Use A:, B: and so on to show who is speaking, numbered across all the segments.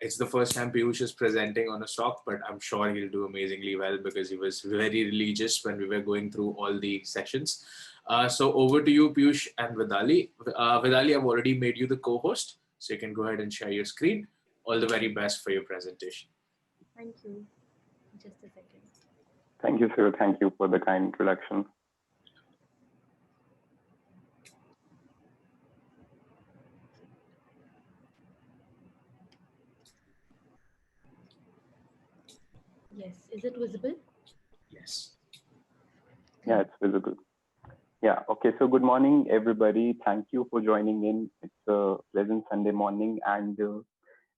A: It's the first time Piyush is presenting on a stock, but I'm sure he'll do amazingly well because he was very religious when we were going through all the sessions. So over to you, Piyush and Vidali. Vidali, I've already made you the co-host, so you can go ahead and share your screen. All the very best for your presentation.
B: Thank you. Just a second.
C: Thank you, sir. Thank you for the kind introduction.
B: Yes, is it visible?
A: Yes.
C: Yeah, it's visible. Yeah, okay. So good morning, everybody. Thank you for joining in. It's a pleasant Sunday morning, and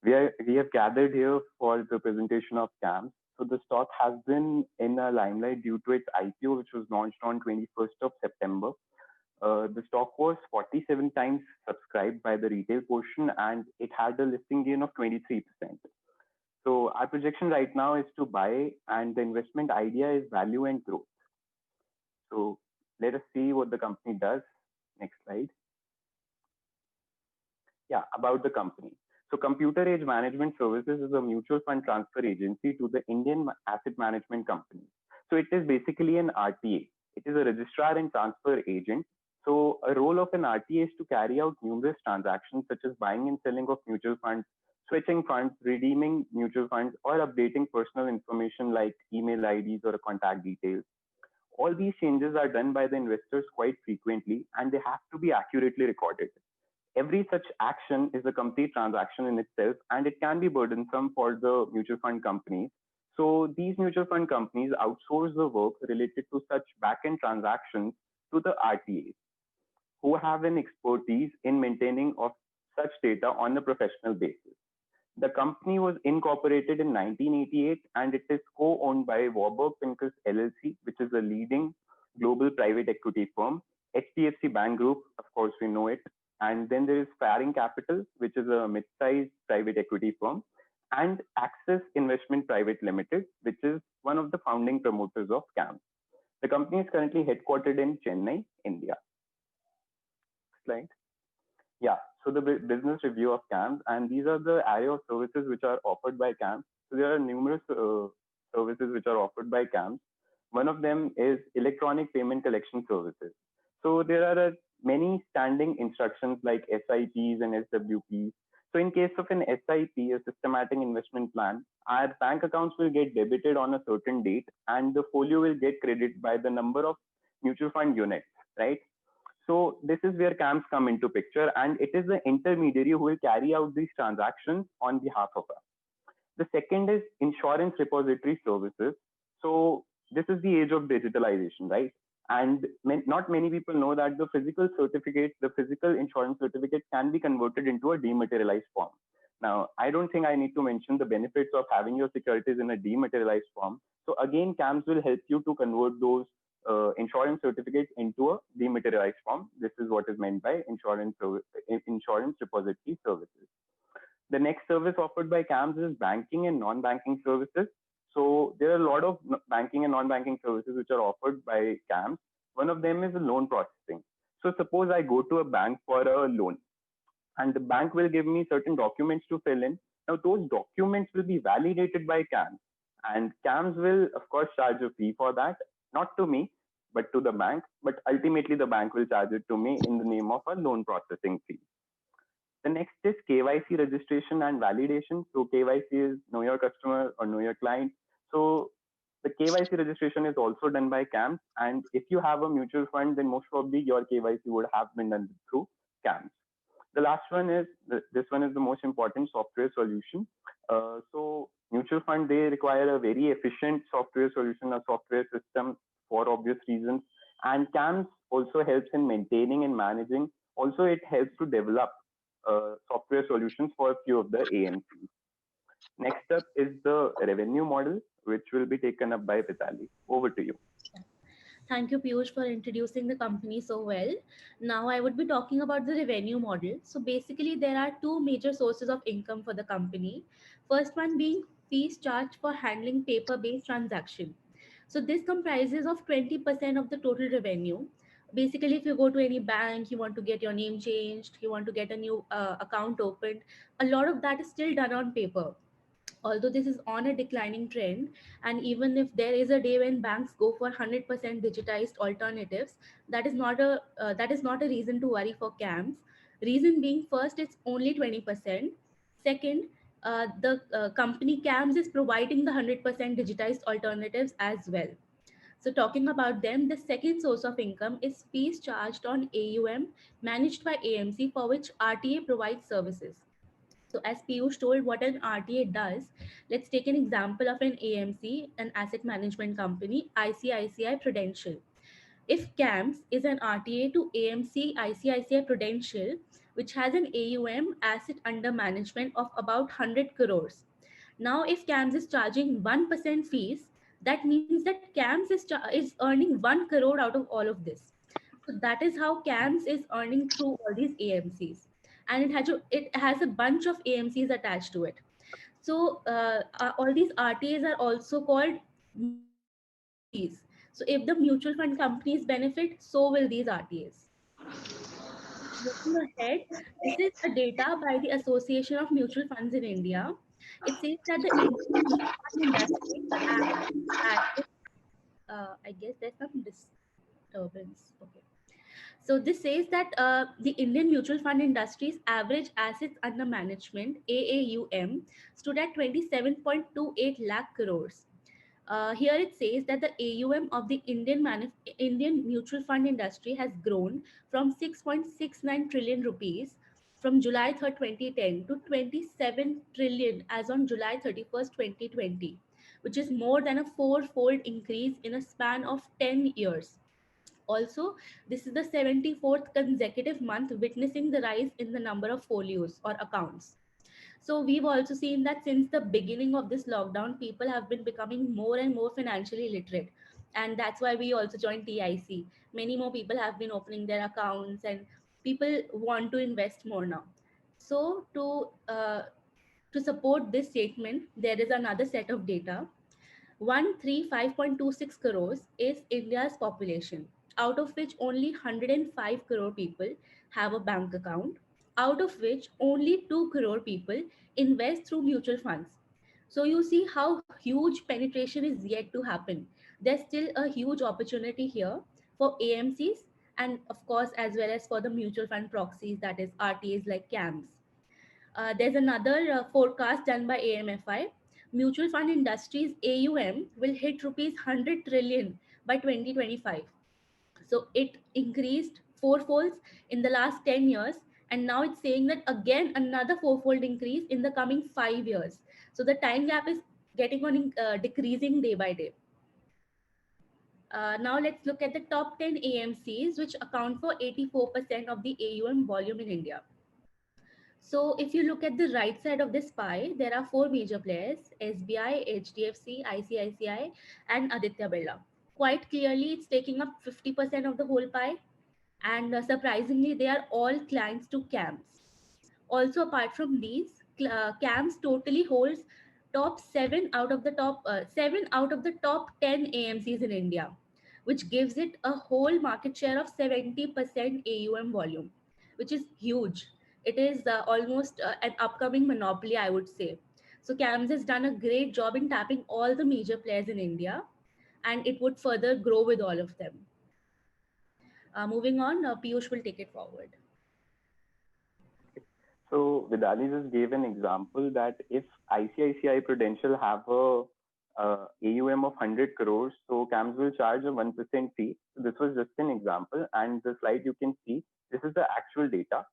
C: we have gathered here for the presentation of CAMS. So the stock has been in a limelight due to its IPO, which was launched on 21st of September. The stock was 47 times subscribed by the retail portion, and it had a listing gain of 23%. So our projection right now is to buy, and the investment idea is value and growth. So let us see what the company does. Next slide. Yeah, about the company. So Computer Age Management Services is a mutual fund transfer agency to the Indian asset management company. So it is basically an RTA. It is a registrar and transfer agent. So a role of an RTA is to carry out numerous transactions such as buying and selling of mutual funds, switching funds, redeeming mutual funds, or updating personal information like email IDs or contact details. All these changes are done by the investors quite frequently, and they have to be accurately recorded. Every such action is a complete transaction in itself, and it can be burdensome for the mutual fund companies. So these mutual fund companies outsource the work related to such back-end transactions to the RTAs, who have an expertise in maintaining of such data on a professional basis. The company was incorporated in 1988, and it is co-owned by Warburg Pincus LLC, which is a leading global private equity firm. HDFC Bank Group, of course, we know it. And then there is Faring Capital, which is a mid-sized private equity firm, and Axis Investment Private Limited, which is one of the founding promoters of CAMS. The company is currently headquartered in Chennai, India. Slide. Yeah, so the business review of CAMS, and these are the area of services which are offered by CAMS. So there are numerous services which are offered by CAMS. One of them is electronic payment collection services. So there are many standing instructions like SIPs and SWPs. So in case of an SIP, a systematic investment plan, our bank accounts will get debited on a certain date, and the folio will get credited by the number of mutual fund units, right? So this is where CAMS come into picture, and it is the intermediary who will carry out these transactions on behalf of us. The second is insurance repository services. So this is the age of digitalization, right? And not many people know that the physical certificate, the physical insurance certificate can be converted into a dematerialized form. Now, I don't think I need to mention the benefits of having your securities in a dematerialized form. So again, CAMS will help you to convert those insurance certificates into a dematerialized form. This is what is meant by insurance repository services. The next service offered by CAMS is banking and non-banking services. So there are a lot of banking and non-banking services which are offered by CAMS. One of them is loan processing. So suppose I go to a bank for a loan, and the bank will give me certain documents to fill in. Now those documents will be validated by CAMS, and CAMS will of course charge a fee for that, not to me, but to the bank. But ultimately the bank will charge it to me in the name of a loan processing fee. The next is KYC registration and validation. So KYC is know your customer or know your client. So the KYC registration is also done by CAMS. And if you have a mutual fund, then most probably your KYC would have been done through CAMS. The last one is, this one is the most important, software solution. So mutual fund, they require a very efficient software solution, a software system for obvious reasons. And CAMS also helps in maintaining and managing. Also, it helps to develop software solutions for a few of the AMCs. Next up is the revenue model, which will be taken up by Vitali. Over to you.
B: Thank you, Piyush, for introducing the company so well. Now, I would be talking about the revenue model. So, basically, there are two major sources of income for the company. First one being fees charged for handling paper based transaction. So, this comprises of 20% of the total revenue. Basically, if you go to any bank, you want to get your name changed, you want to get a new account opened, a lot of that is still done on paper. Although this is on a declining trend, and even if there is a day when banks go for 100% digitized alternatives, that is not a reason to worry for CAMS. Reason being, first, it's only 20%. Second, the company CAMS is providing the 100% digitized alternatives as well. So talking about them, the second source of income is fees charged on AUM managed by AMC, for which RTA provides services. So as Piyush told what an RTA does, let's take an example of an AMC, an asset management company, ICICI Prudential. If CAMS is an RTA to AMC ICICI Prudential, which has an AUM, asset under management, of about 100 crores. Now, if CAMS is charging 1% fees, that means that CAMS is earning 1 crore out of all of this. So that is how CAMS is earning through all these AMCs. And it has a bunch of AMCs attached to it. So all these RTAs are also called fees. So if the mutual fund companies benefit, so will these RTAs. Looking ahead, this is a data by the Association of Mutual Funds in India. It says that the Indian mutual fund industry averages assets. I guess there's some disturbance. Okay. So this says that the Indian mutual fund industry's average assets under management (AAUM) stood at 27.28 lakh crores. Here it says that the AUM of the Indian mutual fund industry has grown from 6.69 trillion rupees from July 3rd, 2010 to 27 trillion as on July 31st, 2020, which is more than a four-fold increase in a span of 10 years. Also, this is the 74th consecutive month witnessing the rise in the number of folios or accounts. So we've also seen that since the beginning of this lockdown, people have been becoming more and more financially literate. And that's why we also joined TIC. Many more people have been opening their accounts and people want to invest more now. So to support this statement, there is another set of data. 135.26 crores is India's population, out of which only 105 crore people have a bank account, out of which only 2 crore people invest through mutual funds. So you see how huge penetration is yet to happen. There's still a huge opportunity here for AMCs, and of course, as well as for the mutual fund proxies, that is RTAs like CAMS. There's another forecast done by AMFI. Mutual fund industry's AUM will hit rupees 100 trillion by 2025. So it increased fourfolds in the last 10 years. And now it's saying that again, another fourfold increase in the coming 5 years. So the time gap is getting on decreasing day by day. Now let's look at the top 10 AMCs, which account for 84% of the AUM volume in India. So if you look at the right side of this pie, there are four major players: SBI, HDFC, ICICI, and Aditya Birla. Quite clearly, it's taking up 50% of the whole pie. And surprisingly, they are all clients to CAMS. Also, apart from these, CAMS totally holds top seven out of the top 10 AMCs in India, which gives it a whole market share of 70% AUM volume, which is huge. It is almost an upcoming monopoly, I would say. So CAMS has done a great job in tapping all the major players in India, and it would further grow with all of them. Moving on, Piyush will take it forward.
C: So Vidali just gave an example that if ICICI Prudential have a AUM of 100 crores, so CAMS will charge a 1% fee. So this was just an example, and the slide you can see, this is the actual data,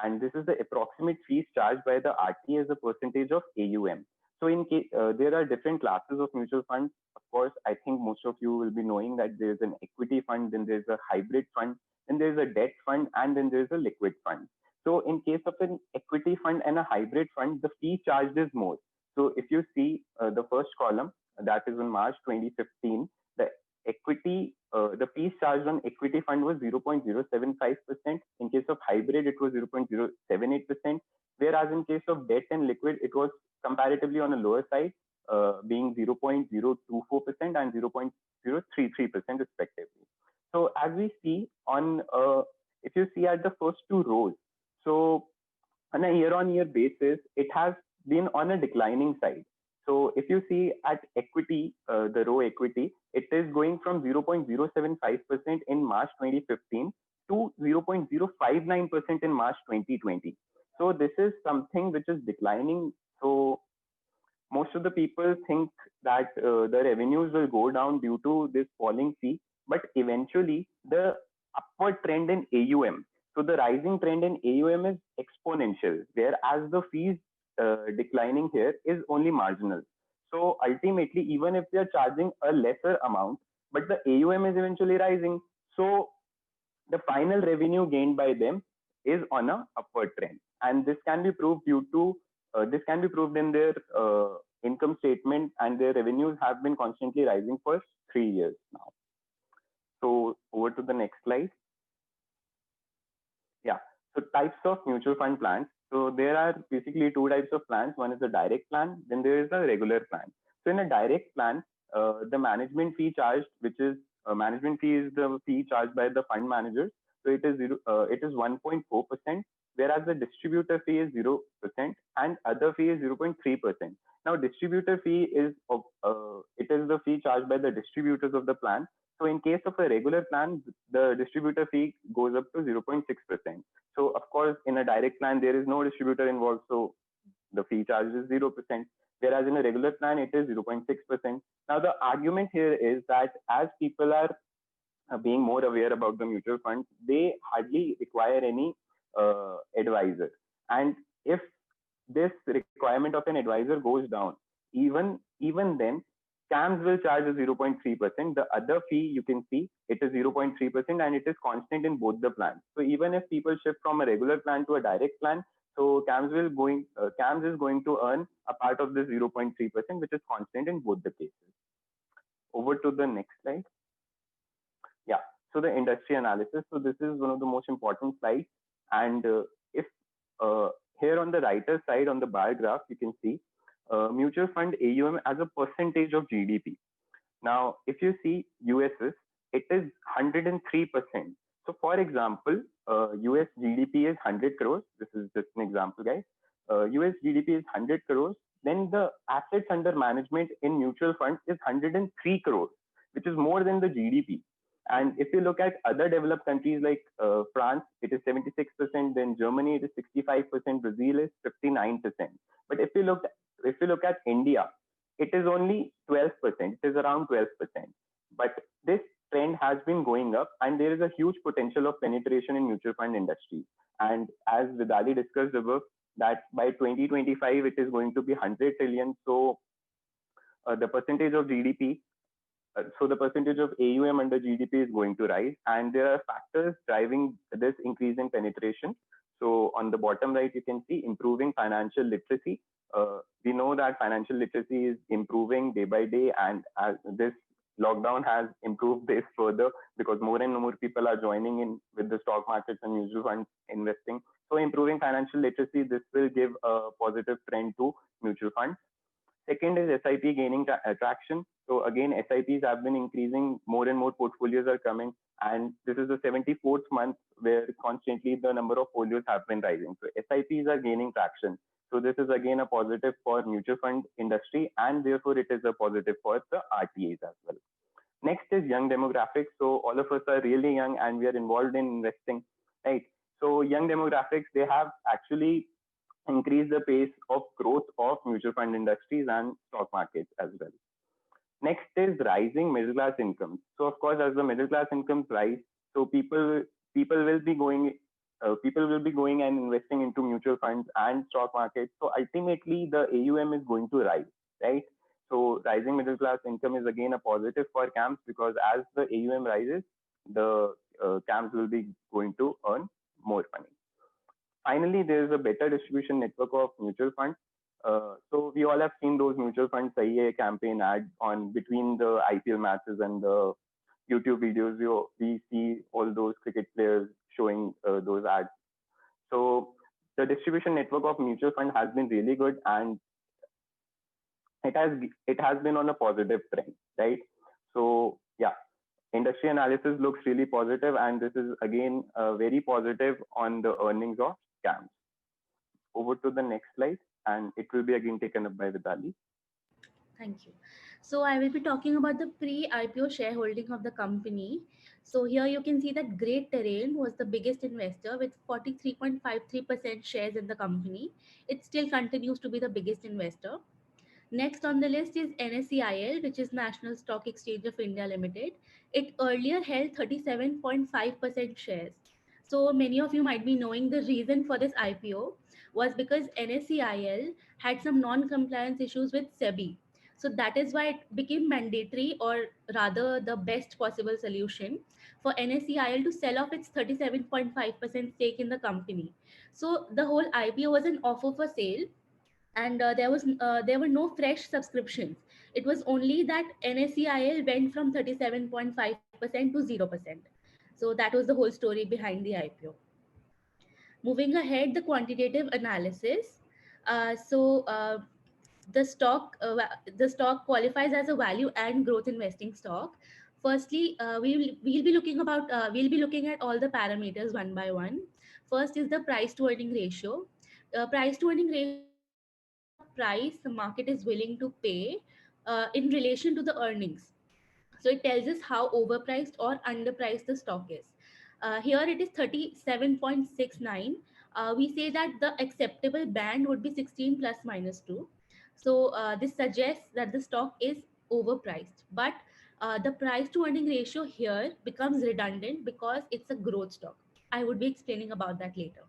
C: and this is the approximate fees charged by the RT as a percentage of AUM. So in case there are different classes of mutual funds. Of course, I think most of you will be knowing that there's an equity fund, then there's a hybrid fund, then there's a debt fund, and then there's a liquid fund. So in case of an equity fund and a hybrid fund, the fee charged is more. So if you see the first column, that is in March 2015, the fees charged on equity fund was 0.075%. In case of hybrid, it was 0.078%. Whereas in case of debt and liquid, it was comparatively on a lower side, being 0.024% and 0.033% respectively. So as we see, on, if you see at the first two rows, so on a year-on-year basis, it has been on a declining side. So if you see at equity, the row equity, it is going from 0.075% in March 2015 to 0.059% in March 2020. So this is something which is declining. So most of the people think that the revenues will go down due to this falling fee, but eventually the upward trend in AUM, so the rising trend in AUM is exponential, whereas the fees declining here is only marginal. So ultimately, even if they are charging a lesser amount, but the AUM is eventually rising, so the final revenue gained by them is on a upward trend, and this can be proved due to this can be proved in their income statement, and their revenues have been constantly rising for 3 years now. So over to the next slide. Yeah, so types of mutual fund plans. So there are basically two types of plans. One is a direct plan, then there is a regular plan. So in a direct plan, the management fee charged, which is management fee is the fee charged by the fund managers. So it is 1.4%, whereas the distributor fee is 0% and other fee is 0.3%. Now distributor fee is it is the fee charged by the distributors of the plan. So in case of a regular plan, the distributor fee goes up to 0.6%. So of course, in a direct plan, there is no distributor involved, so the fee charge is 0%. Whereas in a regular plan, it is 0.6%. Now the argument here is that as people are being more aware about the mutual funds, they hardly require any advisor. And if this requirement of an advisor goes down, even then, CAMS will charge a 0.3%. The other fee, you can see, it is 0.3% and it is constant in both the plans. So even if people shift from a regular plan to a direct plan, so CAMS is going to earn a part of this 0.3%, which is constant in both the cases. Over to the next slide. Yeah, so the industry analysis. So this is one of the most important slides. And if here on the writer side on the bar graph, you can see mutual fund AUM as a percentage of GDP. Now, if you see US's, it is 103%. So for example, US GDP is 100 crores. This is just an example, guys. US GDP is 100 crores. Then the assets under management in mutual funds is 103 crores, which is more than the GDP. And if you look at other developed countries like France, it is 76%. Then Germany, it is 65%. Brazil is 59%. But if you look at India, it is only 12%. It is around 12%. But this trend has been going up, and there is a huge potential of penetration in mutual fund industry. And as Vidali discussed above, that by 2025 it is going to be 100 trillion. So the percentage of GDP. So the percentage of AUM under GDP is going to rise, and there are factors driving this increase in penetration. So on the bottom right, you can see improving financial literacy. We know that financial literacy is improving day by day, and as this lockdown has improved this further because more and more people are joining in with the stock markets and mutual funds investing. So improving financial literacy, this will give a positive trend to mutual funds. Second is SIP gaining traction. So again, SIPs have been increasing, more and more portfolios are coming, and this is the 74th month where constantly the number of folios have been rising. So SIPs are gaining traction. So this is again a positive for mutual fund industry, and therefore it is a positive for the RTAs as well. Next is young demographics. So all of us are really young and we are involved in investing, right? So young demographics, they have actually increase the pace of growth of mutual fund industries and stock markets as well. Next is rising middle class incomes. So of course, as the middle class incomes rise, so people will be going and investing into mutual funds and stock markets. So ultimately, the AUM is going to rise, right? So rising middle class income is again a positive for CAMS, because as the AUM rises, the CAMS will be going to earn more money. Finally, there is a better distribution network of mutual funds. So we all have seen those mutual fund Sahi Hai campaign ads on between the IPL matches and the YouTube videos. We see all those cricket players showing those ads. So the distribution network of mutual fund has been really good, and it has been on a positive trend, right? So yeah, industry analysis looks really positive, and this is again very positive on the earnings of CAMS. Over to the next slide, and it will be again taken up by Vidali.
B: Thank you. So I will be talking about the pre-IPO shareholding of the company. So here you can see that Great Terrain was the biggest investor with 43.53% shares in the company. It still continues to be the biggest investor. Next on the list is NSEIL, which is National Stock Exchange of India Limited. It earlier held 37.5% shares. So many of you might be knowing the reason for this IPO was because NSEIL had some non-compliance issues with SEBI. So that is why it became mandatory, or rather the best possible solution, for NSEIL to sell off its 37.5% stake in the company. So the whole IPO was an offer for sale, and there were no fresh subscriptions. It was only that NSEIL went from 37.5% to 0%. So that was the whole story behind the IPO. Moving ahead, the quantitative analysis. The stock qualifies as a value and growth investing stock. Firstly, we'll be looking at all the parameters one by one. First is the price to earning ratio. Price to earning ratio is basically the price the market is willing to pay in relation to the earnings. So it tells us how overpriced or underpriced the stock is. Here it is 37.69. We say that the acceptable band would be 16 plus minus 2. So this suggests that the stock is overpriced. But the price to earning ratio here becomes redundant because it's a growth stock. I would be explaining about that later.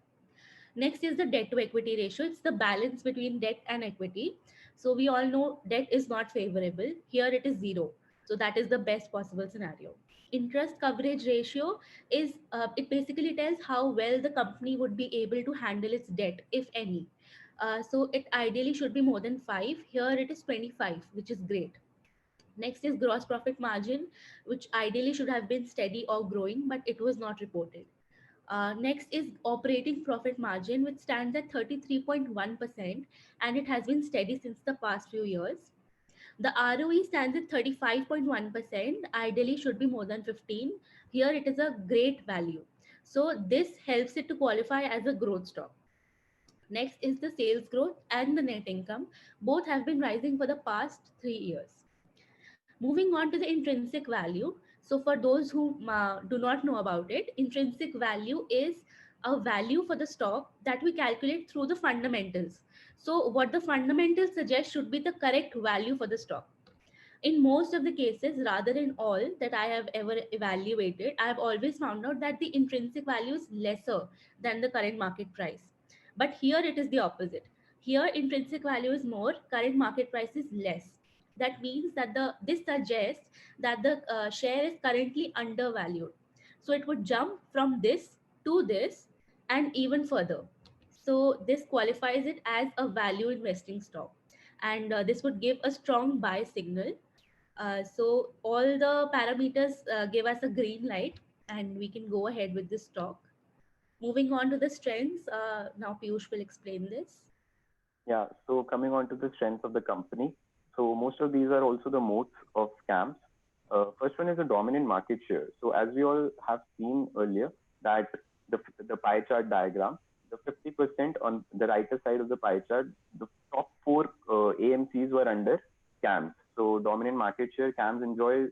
B: Next is the debt to equity ratio. It's the balance between debt and equity. So we all know debt is not favorable. Here it is 0. So that is the best possible scenario. Interest coverage ratio is, it basically tells how well the company would be able to handle its debt, if any. So it ideally should be more than 5. Here it is 25, which is great. Next is gross profit margin, which ideally should have been steady or growing, but it was not reported. Next is operating profit margin, which stands at 33.1%, and it has been steady since the past few years. The ROE stands at 35.1%, ideally should be more than 15. Here it is a great value. So this helps it to qualify as a growth stock. Next is the sales growth and the net income. Both have been rising for the past 3 years. Moving on to the intrinsic value. So for those who do not know about it, intrinsic value is a value for the stock that we calculate through the fundamentals. So what the fundamentals suggest should be the correct value for the stock. In most of the cases, rather in all that I have ever evaluated, I have always found out that the intrinsic value is lesser than the current market price. But here it is the opposite. Here intrinsic value is more, current market price is less. That means that this suggests that the share is currently undervalued. So it would jump from this to this and even further. So this qualifies it as a value investing stock, and this would give a strong buy signal. So all the parameters give us a green light, and we can go ahead with this stock. Moving on to the strengths, now Piyush will explain this.
C: Yeah, so coming on to the strengths of the company. So most of these are also the moats of CAMS. First one is a dominant market share. So as we all have seen earlier, that the pie chart diagram, the 50% on the right side of the pie chart, the top 4 AMCs were under CAMS. So dominant market share, CAMS enjoys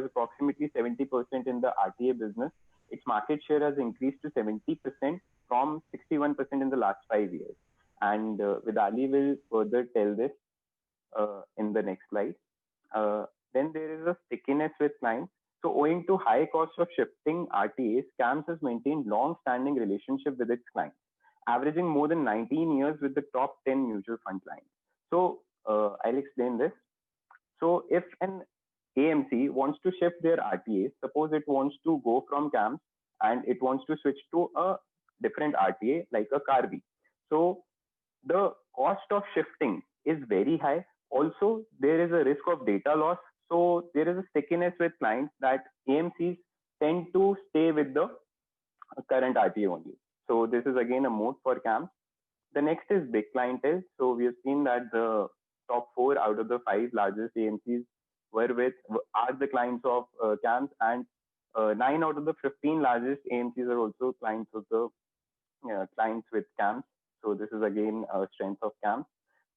C: approximately 70% in the RTA business. Its market share has increased to 70% from 61% in the last 5 years. And Vidali will further tell this in the next slide. Then there is a stickiness with clients. So owing to high cost of shifting RTAs, CAMS has maintained long-standing relationship with its clients, averaging more than 19 years with the top 10 mutual fund clients. So I'll explain this. So if an AMC wants to shift their RTAs, suppose it wants to go from CAMS and it wants to switch to a different RTA like a Karvy. So the cost of shifting is very high. Also, there is a risk of data loss. So there is a stickiness with clients that AMCs tend to stay with the current RTA only. So this is again a moat for CAMS. The next is big clientele. So we have seen that the top 4 out of the 5 largest AMCs are the clients of CAMS, and 9 out of the 15 largest AMCs are also clients of the clients with CAMS. So this is again a strength of CAMS.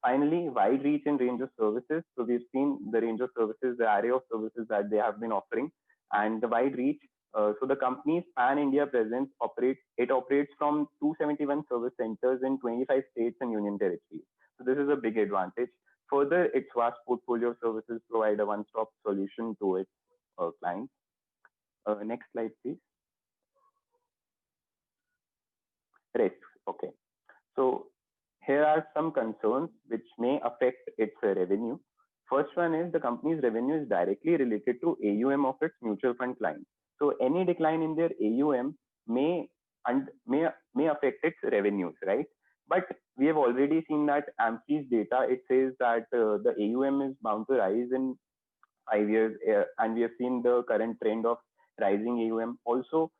C: Finally, wide reach and range of services. So we've seen the range of services, the array of services that they have been offering, and the wide reach. So the company's pan-India presence operates from 271 service centers in 25 states and union territories. So this is a big advantage. Further, its vast portfolio of services provide a one-stop solution to its clients. Next slide, please. Risks. Okay. So here are some concerns which may affect its revenue. First one is the company's revenue is directly related to AUM of its mutual fund clients. So any decline in their AUM may affect its revenues, right? But we have already seen that AMFI's data, it says that the AUM is bound to rise in 5 years, and we have seen the current trend of rising AUM. Also,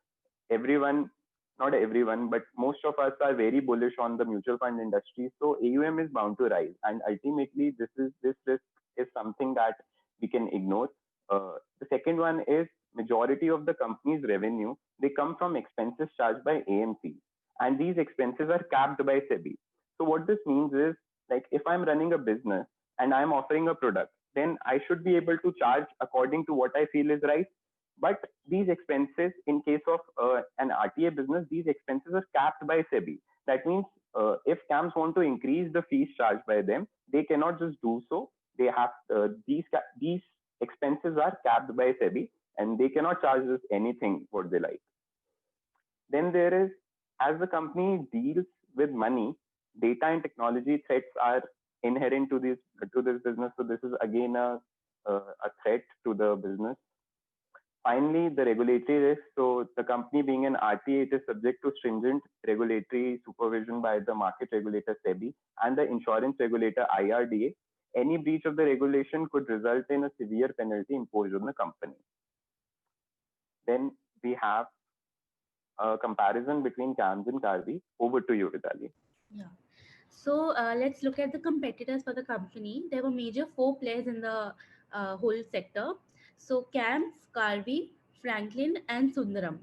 C: not everyone, but most of us are very bullish on the mutual fund industry. So AUM is bound to rise, and ultimately this risk is something that we can ignore. The second one is majority of the company's revenue, they come from expenses charged by AMC, and these expenses are capped by SEBI. So what this means is, like, if I'm running a business and I'm offering a product, then I should be able to charge according to what I feel is right. But these expenses, in case of an RTA business, these expenses are capped by SEBI. That means if CAMS want to increase the fees charged by them, they cannot just do so. They have these expenses are capped by SEBI, and they cannot charge us anything what they like. Then there is, as the company deals with money, data and technology threats are inherent to this business. So this is again a threat to the business. Finally, the regulatory risk. So the company being an RTA, it is subject to stringent regulatory supervision by the market regulator SEBI and the insurance regulator IRDA. Any breach of the regulation could result in a severe penalty imposed on the company. Then we have a comparison between CAMS and Karvy. Over to you, Vidali.
B: Yeah. So let's look at the competitors for the company. There were major 4 players in the whole sector. So CAMS, Karvy, Franklin, and Sundaram.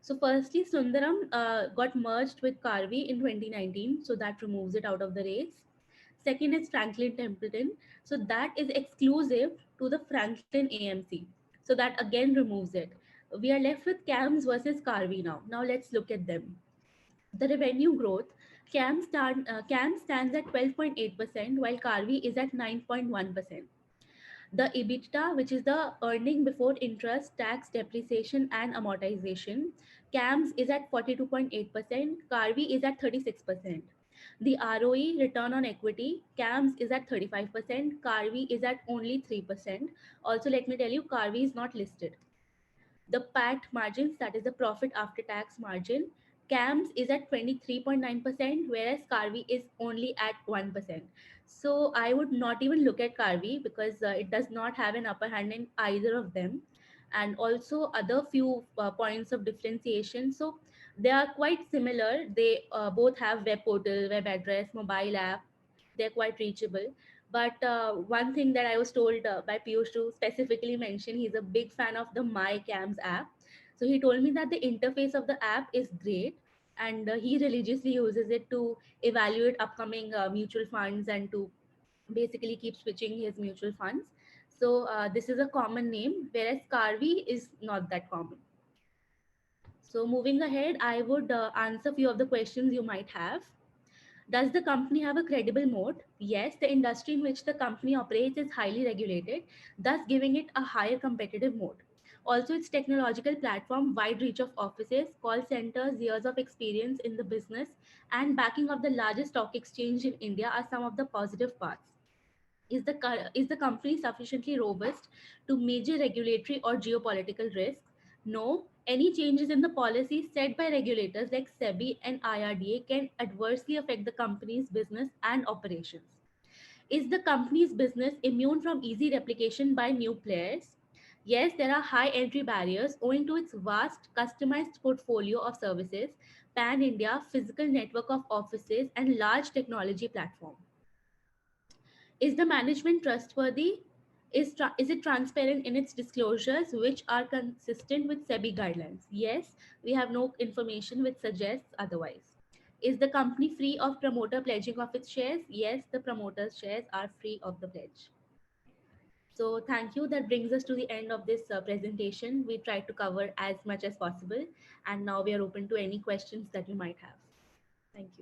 B: So firstly, Sundaram got merged with Karvy in 2019, so that removes it out of the race. Second is Franklin Templeton, so that is exclusive to the Franklin AMC, so that again removes it. We are left with CAMS versus Karvy now. Now let's look at them. The revenue growth, CAMS stands at 12.8%, while Karvy is at 9.1%. The EBITDA, which is the earning before interest, tax, depreciation, and amortization, CAMS is at 42.8%, Karvy is at 36%. The ROE, return on equity, CAMS is at 35%, Karvy is at only 3%. Also, let me tell you, Karvy is not listed. The PAT margins, that is the profit after tax margin, CAMS is at 23.9%, whereas Karvy is only at 1%. So I would not even look at Karvy because it does not have an upper hand in either of them. And also other few points of differentiation. So they are quite similar. They both have web portal, web address, mobile app. They're quite reachable. But one thing that I was told by Piyush to specifically mention, he's a big fan of the MyCAMS app. So he told me that the interface of the app is great, and he religiously uses it to evaluate upcoming mutual funds and to basically keep switching his mutual funds. So this is a common name, whereas Karvy is not that common. So moving ahead, I would answer a few of the questions you might have. Does the company have a credible moat? Yes, the industry in which the company operates is highly regulated, thus giving it a higher competitive moat. Also, its technological platform, wide reach of offices, call centers, years of experience in the business, and backing of the largest stock exchange in India are some of the positive parts. Is the company sufficiently robust to major regulatory or geopolitical risks? No. Any changes in the policies set by regulators like SEBI and IRDA can adversely affect the company's business and operations. Is the company's business immune from easy replication by new players? Yes, there are high entry barriers owing to its vast customized portfolio of services, pan India physical network of offices, and large technology platform. Is the management trustworthy? Is it transparent in its disclosures, which are consistent with SEBI guidelines? Yes, we have no information which suggests otherwise. Is the company free of promoter pledging of its shares? Yes, the promoter's shares are free of the pledge. So thank you. That brings us to the end of this presentation. We tried to cover as much as possible, and now we are open to any questions that you might have. Thank you.